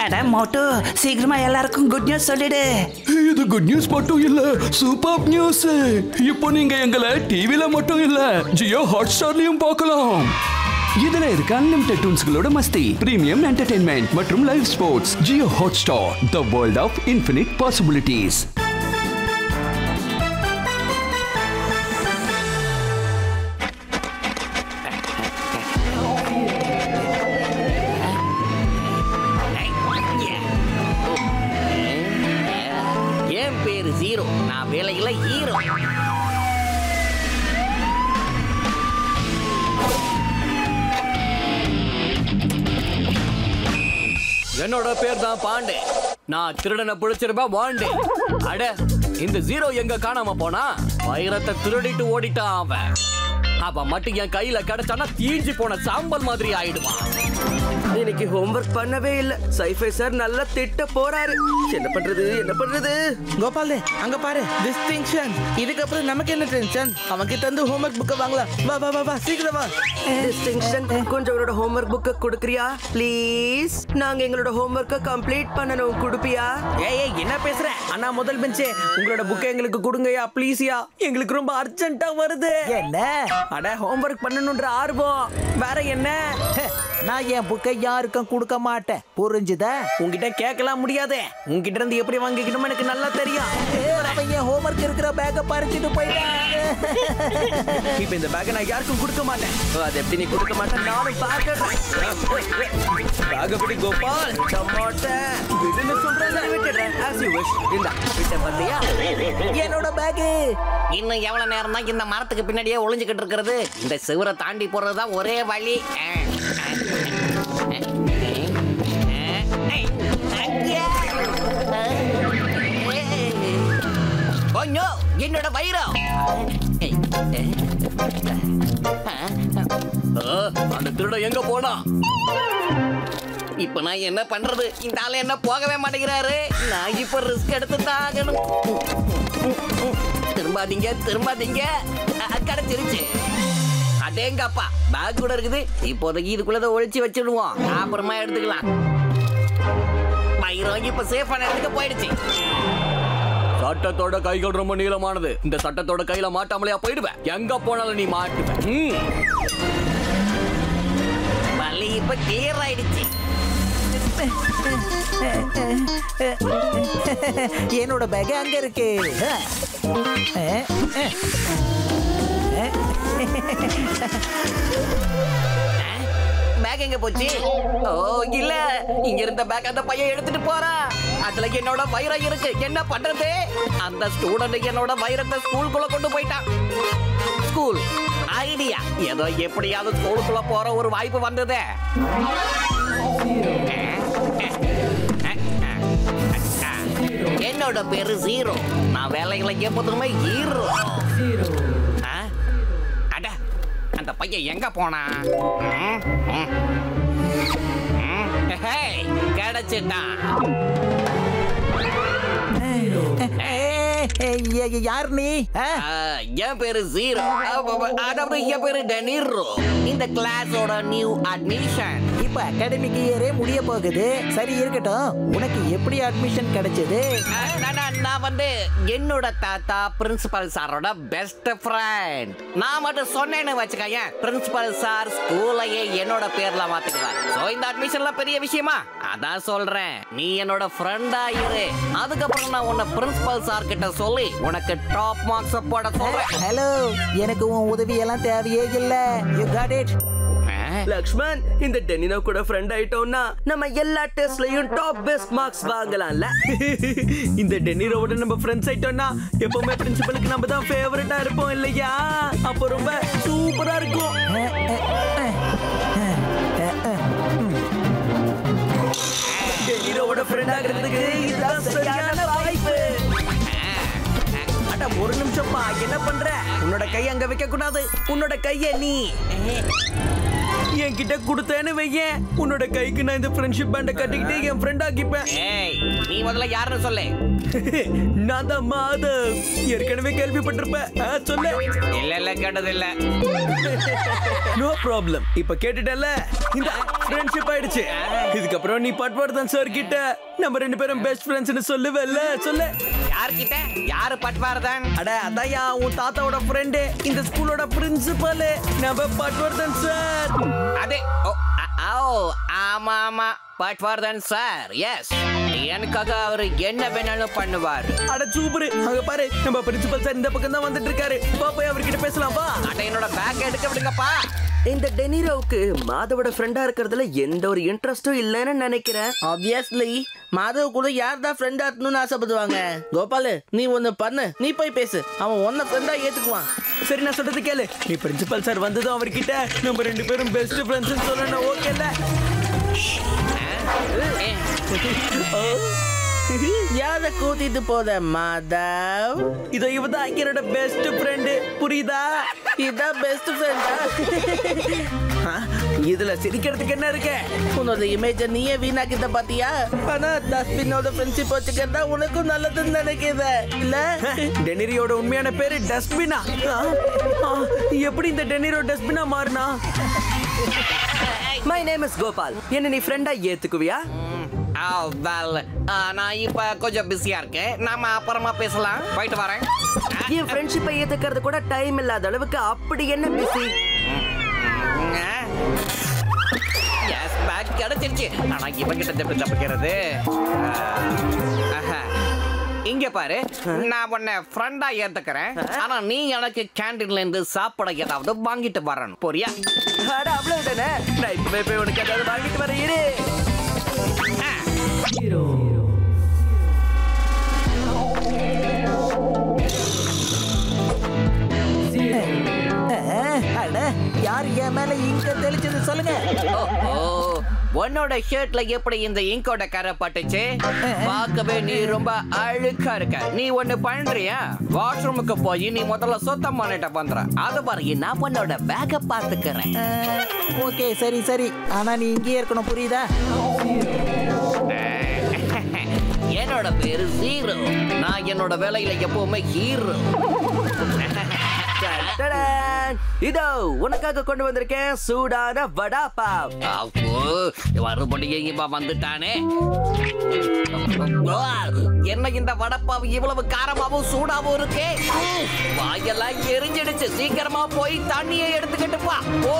அட மோட்டு, சீக்கிரமா எல்லாருக்கும் குட் நியூஸ் சொல்லிடு. இது குட் நியூஸ் மட்டும் இல்ல, சூப்பர் நியூஸ். இப்போ நீங்க எங்களை டிவில மட்டும் இல்ல, ஜியோ ஹாட்ஸ்டார்லயும் பார்க்கலாம். இதுல இருக்க அன்லிமிட்டெட் டூன்ஸ்களோட மஸ்தி, பிரீமியம் என்டர்டெயின்மெண்ட் மற்றும் live sports. Jio Hotstar, the world of infinite possibilities. என் பேரு ஜீரோ, நான் வேலையில ஹீரோ. என்னோட பேர் தான் பாண்டே. நான் திருடனை பிடிச்சிருப்பேன் வாண்டே. அட, இந்த ஜீரோ எங்க காணாம போனா? வைரத்தை திருடிட்டு ஓடிட்டான் அவன். அவன் மட்டும் என் கையில கிடைச்சானா தீஞ்சு போன சாம்பல் மாதிரி ஆயிடுவான். இன்னைக்கு ஹோம்வொர்க் பண்ணவே இல்ல. சைஃபை சார் நல்லா திட்ட போறாரு. என்ன பண்றது? கோபாலே, அங்க பாரு, டிஸ்டிங்ஷன். இதுக்கப்புறம் நமக்கு என்ன டென்ஷன்? அவன் கிட்ட இருந்து ஹோம்வொர்க் புக்க வாங்கலாம். வா சீக்கிரம் வா. டிஸ்டிங்ஷன், கொஞ்சம் அவரோட ஹோம்வொர்க் புக்க கொடுக்கறியா ப்ளீஸ்? நாங்க எங்களோட ஹோம்வொர்க்க கம்ப்ளீட் பண்ணனும். கொடுப்பியா? ஏய் என்ன பேசுற? அண்ணா முதல் பெஞ்சே, உங்களோட புக்கை எங்களுக்கு கொடுங்கயா ப்ளீஸ்யா. எங்களுக்கு ரொம்ப அர்ஜென்ட்டா வருது. என்ன? அட, ஹோம்வொர்க் பண்ணணும்ன்ற ஆர்வம். வேற என்ன? நான் என் புக்கை யாருக்கும் கொடுக்க மாட்டேன், புரிஞ்சுதா? உன்கிட்ட கேட்கலாம் முடியாது. உன்கிட்ட இருந்து எப்படி வாங்கிக்கணும்னு எனக்கு நல்லா தெரியும். அவன் என் ஹோம்வொர்க் இருக்கிற பேக்கை பறிச்சுட்டு போயிட்டான். இப்ப இந்த பேக்கை நான் யாருக்கும் கொடுக்க மாட்டேன். அது எப்படி நீ கொடுக்க மாட்டேன்? நானும் பாக்குறேன். பாகபடி கோபால், மாட்டேன் விடுன்னு சொல்றேன். விட்டுறேன். as you wish. இந்த விட்ட பத்தியா என்னோட பேக். இன்னும் எவ்வளவு நேரம் தான் இந்த மரத்துக்கு பின்னாடியே ஒளிஞ்சுக்கிட்டு இருக்கிறது? இந்த சிவரை தாண்டி போறதுதான் ஒரே வழி. என்னோட வைரம். அந்த திருட எங்க போனா? இப்ப நான் என்ன பண்றது? இந்த ஆளு என்ன போகவே மாட்டேங்கிறாரு. நான் இப்ப ரிஸ்க் எடுத்து தாகணும். திரும்பாதீங்க. கிடைச்சிருச்சு. அடேங்கப்பா, பேக் கூட இருக்குது. இப்போதைக்கு இதுக்குள்ளதான் ஒழிச்சு வச்சிடுவோம், அப்புறமா எடுத்துக்கலாம். வைரம் இப்ப சேஃபான இடத்துக்கு போயிடுச்சு. சட்டத்தோட கைகள் ரொம்ப நீளமானது. இந்த சட்டத்தோட கையில மாட்டாமலையா போயிடுவேன். எங்க போனாலும் நீ மாட்டுவேன். வலி இப்ப கிளியர் ஆயிடுச்சு. என்னோட பேக் அங்க இருக்கு. பேக் எங்க போச்சு? ஓ இல்ல, இங்க இருந்த பேக் அந்த பையன் எடுத்துட்டு போறான். அதுல என்னோட வைரம் இருக்கு. என்ன பண்றது? அந்த ஸ்டூடெண்ட் என்னோட வைரத்தை ஸ்கூலுக்குள்ள கொண்டு போயிட்டான். School idea. ஏதோ எப்படியாவது ஸ்கூலுக்குள்ள போற ஒரு வாய்ப்பு வந்தது. என்னோட பேரு ஜீரோ. நான் வேலைகளை எப்போதுமே ஹீரோ. அட, அந்த பையன் எங்க போனா? கிடைச்சிட்டான். யார் நீ? என் பேரு ஜீரோ. அதாவது என் பேரு டெனிரோ. இந்த கிளாஸோட நியூ அட்மிஷன். இப்ப அகாடமிக் இயரே முடிய போகுது. சரி இருக்கட்டும், உனக்கு எப்படி அட்மிஷன் கிடைச்சது? நான் வந்து என்னோட தாத்தா பிரின்சிபல் சாரோட பெஸ்ட் ஃப்ரெண்ட். நான் மட்டும் சொன்னேன்னு வச்சுக்கேன், பிரின்சிபல் சார் ஸ்கூலையே என்னோட பேர்ல மாத்திக்குவார். சோ இந்த அட்மிஷன்ல பெரிய விஷயமா? அதான் சொல்றேன், நீ என்னோட ஃப்ரெண்டா இரு. அதுக்கப்புறம் நான் உன்னை பிரின்சிபல் சார் கிட்ட சொல்லி உனக்கு டாப் மார்க்ஸ் போட சொல்றேன். ஹலோ, எனக்கு உன் உதவி எல்லாம் தேவையே இல்ல. You got it. லக்ஷ்மன், இந்த டெனினோ கூட ஃப்ரெண்ட் ஆயிட்டோம்னா நம்ம எல்லா டெஸ்ட்லயும் டாப் பெஸ்ட் மார்க்ஸ் வாங்கலாம்ல. இந்த டெனிரோட நம்ம ஃப்ரெண்ட்ஸ் ஆயிட்டோம்னா எப்பவுமே பிரின்சிபலுக்கு நம்ம தான் ஃபேவரட்டா இருப்போம் இல்லையா? அப்போ ரொம்ப சூப்பரா இருக்கும். டெனிரோட ஃப்ரெண்ட் ஆகிறதுக்கு இதுதான் சரியான வாய்ப்பு. அட ஒரு நிமிஷம்ப்பா, என்ன பண்ற? உன்னோட கை அங்க வைக்க கூடாது. உன்னோட கைய நீ என்கிட்ட கொடுத்தேன்னு வையேன், உன்னோட கைக்கு நான் இந்த ஃப்ரெண்ட்ஷிப் பேண்டை கட்டிக்கிட்டு என் ஃப்ரெண்ட் ஆக்கிப்பேன். ஏய், நீ முதல்ல யாருன்னு சொல்லு. நான் தான் மாதவ். ஏற்கனவே கேள்விப்பட்டிருப்பேன். சொல்லு. இல்ல கேட்டது இல்ல. No problem. இப்ப கேட்டுட்டல, இந்த ஃப்ரெண்ட்ஷிப் ஆயிடுச்சு. இதுக்கப்புறம் நீ பட்வர்தன் சார் கிட்ட நம்ம 2 பேரும் பெஸ்ட் ஃப்ரெண்ட்ஸ்னு சொல்லுவல்ல? சொல்லு. யார்கிட்ட? யாரு பட்வர்தன்? அட அதையா, உன் தாத்தாவோட ஃப்ரெண்டு, இந்த ஸ்கூலோட பிரின்சிபல் நம்ம பட்வர்தன் சார். அது ஆமா ஆமா, பட்வர்தன் சார். எஸ், எனக்காக அவரு என்ன வேணாலும் பண்ணுவார். அட சூப்பர். அங்க பாரு, நம்ம பிரின்சிபல் சார் இந்த பக்கம் தான் வந்துட்டு இருக்காரு. வா போய் அவர்கிட்ட பேசலாம். வா. அட என்னோட பேக் எடுக்க விடுங்கப்பா. இந்த டெனிரோவுக்கு மாதவோட ஃப்ரெண்டா இருக்கிறதுல எந்த ஒரு இன்ட்ரெஸ்டும் இல்லைன்னு நினைக்கிறேன். ஆப்வியஸ்லி மாதவ கூட யார் தான் ஃப்ரெண்டா இருக்கணும்னு ஆசைப்படுவாங்க. கோபாலு, நீ ஒன்னு பண்ணு, நீ போய் பேசு, அவன் ஒன்ன ஃப்ரெண்டா ஏத்துக்குவான். சரி, நான் சொல்றது கேளு. நீ பிரின்சிபல் சார் வந்ததும் அவர்கிட்ட நம்ம 2 பேரும் பெஸ்ட் ஃப்ரெண்ட்ஸ் சொல்லணும். ஓகேல? யார கூட்டிட்டு போத மாதவ்? இதோ இவதான் என்னோட பெஸ்ட் ஃப்ரெண்டு. புரியுதா? இதான் பெஸ்ட் ஃப்ரெண்டா? இதுல சிரிக்கிறதுக்கு என்ன இருக்கு? உன்னோட இமேஜ நீயே வீணாக்கிட்ட பாத்தியா? ஆனா டஸ்ட்பினோட ஃப்ரெண்ட்ஷிப் வச்சுக்கிறதா உனக்கும் நல்லதுன்னு நினைக்கிறேன் இல்ல? டெனிரியோட உண்மையான பேரு டஸ்ட்பினா. எப்படி இந்த டெனிரோ டஸ்ட்பினா மாறினா? My name is Gopal. என்ன நீ ஃப்ரெண்டா ஏத்துக்குவியா? நான் இப்ப கொஞ்சம் பிஸியா இருக்கேன். நாம அப்புறமா பேசலாம். போயிட்டு வரேன். என் ஃப்ரெண்ட்ஷிப்பை ஏத்துக்கிறது கூட டைம் இல்லாத அளவுக்கு அப்படி என்ன பிஸி? எஸ், பேக் கிடைச்சிருச்சு. ஆனா இவங்கிட்ட எப்படி தப்பிக்கிறது? இங்க பாரு, நான் உன்னை ஃப்ரெண்டா ஏத்துக்கிறேன். ஆனா நீ எனக்கு கேண்டீன்ல இருந்து சாப்பிட ஏதாவது வாங்கிட்டு வரணும். போறியா? அவ்வளவுதானே. நான் இப்பவே போய் உனக்கு ஏதாவது வாங்கிட்டு வரேன். இரு. யார் என் மேல இங்க தெளிச்சது சொல்லுங்க. உன்னோட ஷர்ட்ல எப்படி இந்த இங்கோட கரை பட்டுச்சு? பார்க்கவே நீ ரொம்ப அழுக்கா இருக்க. நீ ஒண்ணு பண்றியா? வாஷ்ரூமுக்கு போய் நீ முதல்ல சுத்தம் பண்ணிட்ட பண்ற. அது பாரு, நான் உன்னோட பேக்க பாத்துக்கிறேன். ஓகே, சரி சரி. ஆனா நீ இங்கே இருக்கணும், புரியுதா? என்னோட பேரு ஜீரோ. நான் என்னோட வேலையில எப்பவுமே ஹீரோ. இதோ உனக்காக கொண்டு வந்திருக்கேன் சூடான வடா பாவ். மறுபடியும் இவ வந்துட்டானே. என்ன இந்த வடப்பாவு இவ்வளவு காரமாவும் சூடாவும் இருக்கே? வாயெல்லாம் எரிஞ்சிடுச்சு. சீக்கிரமா போய் தண்ணியை எடுத்துக்கிட்டு பா. ஓ,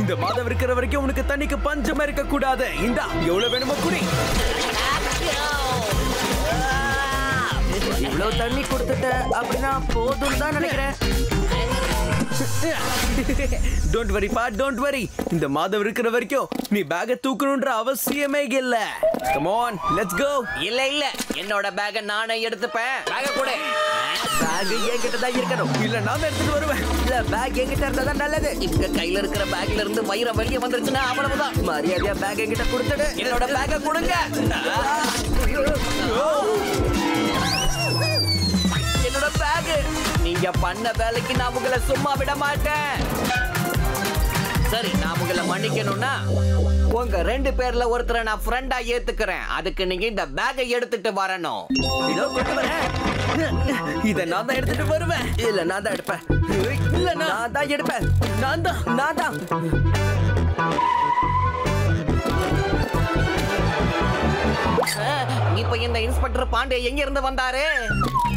இந்த மாதம் இருக்கிற வரைக்கும் உனக்கு தண்ணிக்கு பஞ்சமா இருக்க கூடாது. இந்தா, எவ்வளவு வேணுமோ குடி. இவ்வளவு தண்ணி கொடுத்துட்ட அப்படின்னா போதும் தான் நினைக்கிறேன். டோன்ட் வரி பா, டோன்ட் வரி. இந்த மாதம் இருக்கிற வரைக்கும் நீ பேக தூக்கணும்ன்ற அவசியமே இல்ல. Come on, let's go. இல்ல இல்ல, என்னோட பேக நானே எடுத்துப்பேன். பேக கூட பேக் என்கிட்ட தான் இருக்கணும். இல்ல, நான் எடுத்துட்டு வருவேன். இல்ல, பேக் என்கிட்ட இருந்தா தான் நல்லது. இவங்க கையில இருக்கிற பேக்ல இருந்து வயிறு வெளியே வந்துருச்சுன்னா அவ்வளவுதான். மரியாதையா பேக் என்கிட்ட கொடுத்துடு. என்னோட பேக கொடுங்க. என்னோட பேக். நீங்க பண்ண வேலைக்கு நான் உங்களை சும்மா விட மாட்டேன். சரி, நான் உங்களை மன்னிக்கணும்னா உங்க 2 பேர்ல ஒருத்தரை நான் ஃப்ரெண்டா ஏத்துக்கிறேன். அதுக்கு நீங்க இந்த பேக்கை எடுத்துட்டு வரணும். இதோ கொண்டு வரேன். இத நான் தான் எடுத்துட்டு வருவேன். இல்ல, நான் தான் எடுப்பேன். இல்ல, நான் தான் எடுப்பேன். நான் தான். இப்ப இந்த இன்ஸ்பெக்டர் பாண்டே எங்க இருந்து வந்தாரு?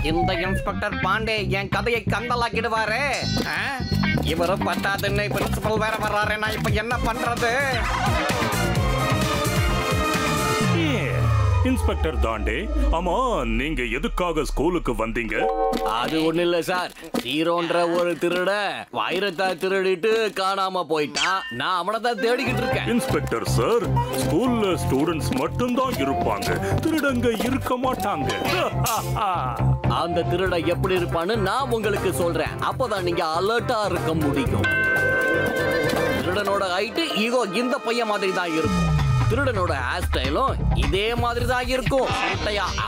இந்த இன்ஸ்பெக்டர் பாண்டே என் கதையை கந்தலாக்கிடுவாரு. இவரு பத்தாதுன்னு பிரின்சிபல் வேற வர்றாரு. நான் இப்ப என்ன பண்றது? இன்ஸ்பெக்டர் தாண்டே, ஆமா, நீங்க எதுக்காக ஸ்கூலுக்கு வந்தீங்க? அது ஒண்ணு இல்ல சார். ஹீரோன்ற ஒரு திருட வைரத்தை திருடிட்டு காணாம போயிட்டான். நான் அவனை தான் தேடிக்கிட்டு இருக்கேன். இன்ஸ்பெக்டர் சார், ஸ்கூல்ல ஸ்டூடெண்ட்ஸ் மட்டும் தான் இருப்பாங்க, திருடங்க இருக்க மாட்டாங்க. அந்த திருட எப்படி இருப்பான்னு நான் உங்களுக்கு சொல்றேன். அப்பதான் நீங்க அலர்ட்டா இருக்க முடியும். திருடனோட ஹைட் ஈகோ இந்த பையன் மாதிரி தான் இருக்கும். திருடனோட ஹேர் ஸ்டைலும் இதே மாதிரி தான் இருக்கும்.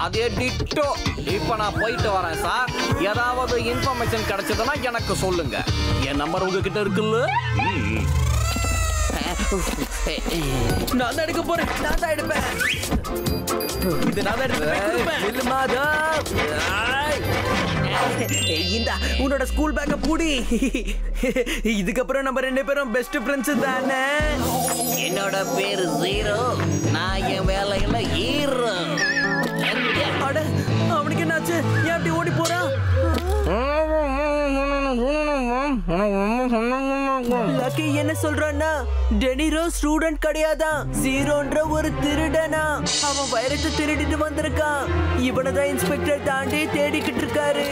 அதே டிட்டோ. இப்ப நான் போயிட்டு வரேன் சார். ஏதாவது இன்ஃபர்மேஷன் கிடைச்சதுன்னா எனக்கு சொல்லுங்க. என் நம்பர் உங்ககிட்ட இருக்குல்ல? நான் தான் எடுக்க போறேன். நான் தான் எடுப்பேன். இது நான் தான் எடுப்பேன். நில்லு மாதவ். இந்த உன்னோட ஸ்கூல் பேக்க பூடி. இதுக்கப்புறம் நம்ம 2 பேரும் பெஸ்ட் ஃப்ரெண்ட்ஸ் தானே. என்னோட பேரு ஜீரோ. நான் என் வேலையில ஹீரோ. அட அவனுக்கு என்னாச்சு? ஏன் அப்படி ஓடி போறான்? லக்கி என்ன சொல்றான்னா டெனிரோ ஸ்டூடெண்ட் கிடையாதான், ஜீரோன்ற ஒரு திருடனா. அவன் வைரத்தை திருடிட்டு வந்திருக்கான். இவனதான் இன்ஸ்பெக்டர் தாண்டி தேடிக்கிட்டு இருக்காரு.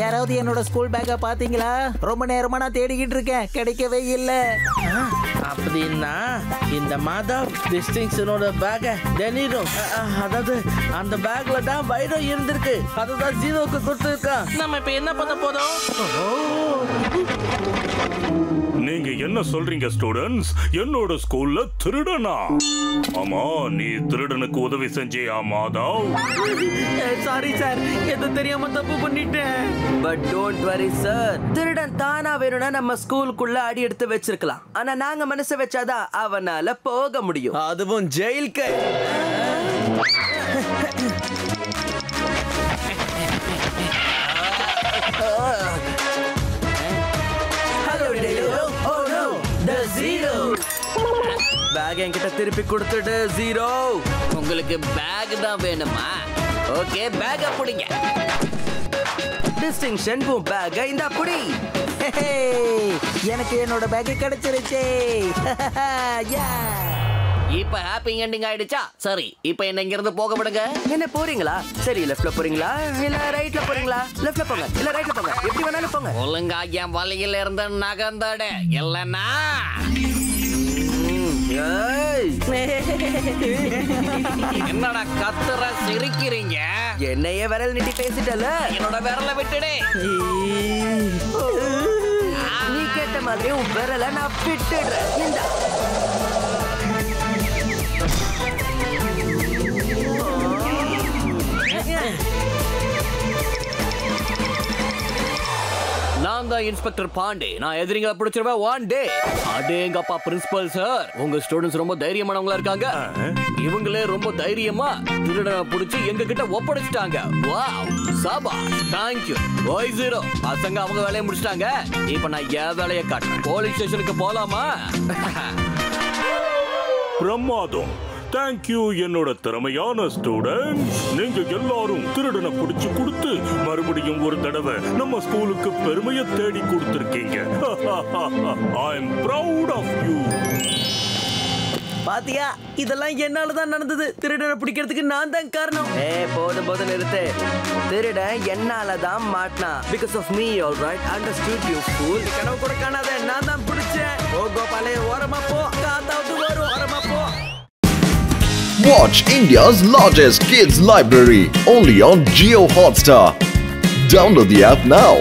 யாராவது என்னோட ஸ்கூல் பேக்கை பாத்தீங்களா? ரொம்ப நேரமா நான் தேடிக்கிட்டு இருக்கேன், கிடைக்கவே இல்லை. அப்படின்னா இந்த மாதவ் டிஸ்டிங்ஷனோட பேக டெனிரோ, அதாவது அந்த பேக்ல தான் வைரம் இருந்திருக்கு. அதுதான் ஜீரோக்கு கொடுத்துருக்கான். நம்ம இப்ப என்ன பண்ண போறோம்? நீங்க என்ன சொல்றீங்க ஸ்டூடண்ட்ஸ்? என்னோட ஸ்கூல்ல திருடனா? ஆமா, நீ திருடனுக்கு உதவி செஞ்சியா மாதவ்? சாரி சார், எது தெரியாம தப்பு பண்ணிட்டேன். பட் டோன்ட் வரி சார், திருடன் தானா வேணும்னா நம்ம ஸ்கூலுக்குள்ள அடி எடுத்து வச்சிருக்கலாம். ஆனா நாங்க மனசு வச்சாதான் அவனால போக முடியும். அதுவும் ஜெயிலுக்கு. பேக் என்கிட்ட திருப்பி கொடுத்துடு ஜீரோ. உங்களுக்கு பேக் தான் வேணுமா? ஓகே, பேக்க பிடிங்க. டிஸ்டிங்ஷன் உன் பேக் இந்த புடி. எனக்கு என்னோட பேக் கிடைச்சிருச்சு. இப்ப ஹாப்பி எண்டிங் ஆயிடுச்சா? சரி, இப்ப என்ன இங்க இருந்து போக விடுங்க. என்ன போறீங்களா? சரி, லெஃப்ட்ல போறீங்களா இல்ல ரைட்ல போறீங்களா? லெஃப்ட்ல போங்க இல்ல ரைட்ல போங்க, எப்படி வேணாலும் போங்க. ஒழுங்கா என் வழியில இருந்து நகர்ந்தாட, இல்லன்னா என்னடா கத்துற சிரிக்கிறீங்க? என்னையே விரல் நீட்டி பேசிட்டல. என்னோட விரல விட்டுடு. நீ கேட்ட மாதிரி உன் விரல நான் விட்டுடுறேன். இந்த நான் தான் இன்ஸ்பெக்டர் பாண்டே. நான் எதிரிங்களை பிடிச்சிருவேன் ஒன் டே. அடேங்கப்பா பிரின்சிபல் சார், உங்க ஸ்டூடெண்ட்ஸ் ரொம்ப தைரியமானவங்களா இருக்காங்க. இவங்களே ரொம்ப தைரியமா திருடனை பிடிச்சி எங்க கிட்ட ஒப்படைச்சிட்டாங்க. வாவ், சபாஷ், தேங்க்யூ. ஓய் ஜீரோ, பசங்க அவங்க வேலையை முடிச்சிட்டாங்க. இப்ப நான் என் வேலையை காட்டுறேன். போலீஸ் ஸ்டேஷனுக்கு போலாமா? பிரமாதம். தேங்க்யூ என்னோட திறமையான ஸ்டூடெண்ட்ஸ். நீங்க எல்லாரும் திருடனை பிடிச்சு கொடுத்து மறுபடியும் ஒரு தடவை நம்ம ஸ்கூலுக்கு பெருமையை தேடி கொடுத்திருக்கீங்க. I am proud of you. பாத்தியா, இதெல்லாம் என்னாலதான் நடந்தது. திருடனை பிடிக்கிறதுக்கு நான் தான் காரணம். போதும் போதும் நிறுத்து. திருடன் என்னாலதான் மாட்டினா. Because of me, all right? Understood you fool. கனவு கூட காணாத, நான் தான் பிடிச்சேன். ஓ கோபாலே, ஓரமா போ. காத்தாவது வரும், ஓரமா போ. Watch India's largest kids library only on Jio Hotstar. Download the app now.